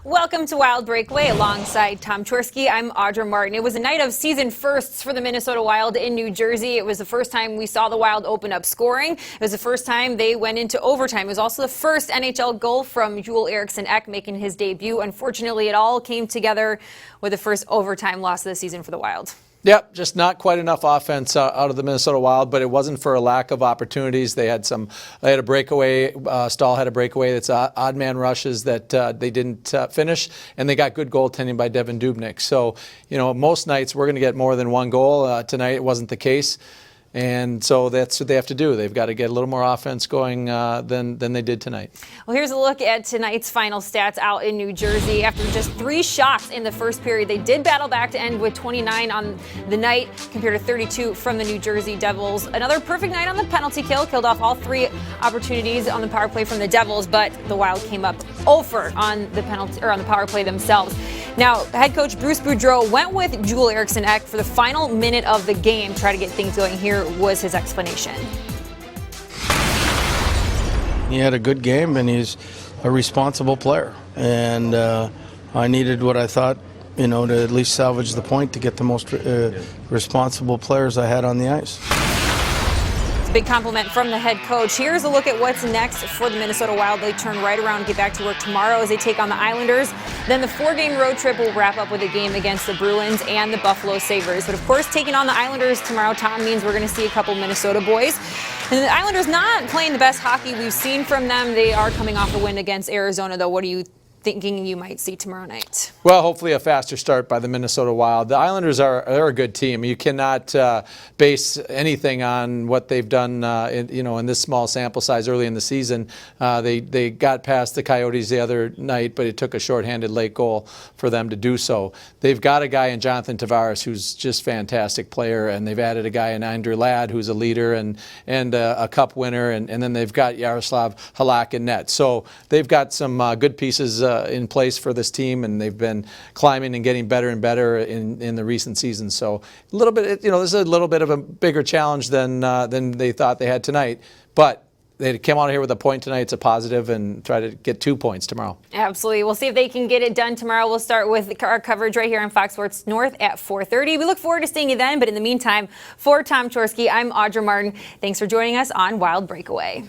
Welcome to Wild Breakaway alongside Tom Chorski. I'm Audra Martin. It was a night of season firsts for the Minnesota Wild in New Jersey. It was the first time we saw the Wild open up scoring. It was the first time they went into overtime. It was also the first NHL goal from Joel Eriksson Ek making his debut. Unfortunately, it all came together with the first overtime loss of the season for the Wild. Yep, just not quite enough offense out of the Minnesota Wild, but it wasn't for a lack of opportunities. They had a breakaway. Stahl had a breakaway that's odd man rushes that they didn't finish, and they got good goaltending by Devin Dubnyk. So, most nights we're going to get more than one goal. Tonight it wasn't the case. And so that's what they have to do. They've got to get a little more offense going than they did tonight. Well, here's a look at tonight's final stats out in New Jersey. After just 3 shots in the first period, they did battle back to end with 29 on the night compared to 32 from the New Jersey Devils. Another perfect night on the penalty kill, killed off all 3 opportunities on the power play from the Devils, but the Wild came up 0 on the penalty or on the power play themselves. Now, head coach Bruce Boudreau went with Joel Eriksson Ek for the final minute of the game, try to get things going. Here was his explanation. He had a good game, and he's a responsible player. And I needed what I thought, to at least salvage the point to get the most responsible players I had on the ice. Big compliment from the head coach. Here's a look at what's next for the Minnesota Wild. They turn right around and get back to work tomorrow as they take on the Islanders. Then the 4-game road trip will wrap up with a game against the Bruins and the Buffalo Sabres. But of course, taking on the Islanders tomorrow, Tom, means we're going to see a couple Minnesota boys. And the Islanders not playing the best hockey we've seen from them. They are coming off a win against Arizona, though. What are you thinking you might see tomorrow night? Well, hopefully a faster start by the Minnesota Wild. The Islanders are a good team. You cannot base anything on what they've done, in this small sample size early in the season. They got past the Coyotes the other night, but it took a shorthanded late goal for them to do so. They've got a guy in Jonathan Tavares who's just a fantastic player, and they've added a guy in Andrew Ladd who's a leader and a cup winner, and then they've got Yaroslav Halak in net. So they've got some good pieces in place for this team, and they've been climbing and getting better and better in the recent seasons. So a little bit, this is a little bit of a bigger challenge than they thought they had tonight. But they came out here with a point tonight. It's a positive, and try to get 2 points tomorrow. Absolutely. We'll see if they can get it done tomorrow. We'll start with our coverage right here on Fox Sports North at 4:30. We look forward to seeing you then. But in the meantime, for Tom Chorski, I'm Audra Martin. Thanks for joining us on Wild Breakaway.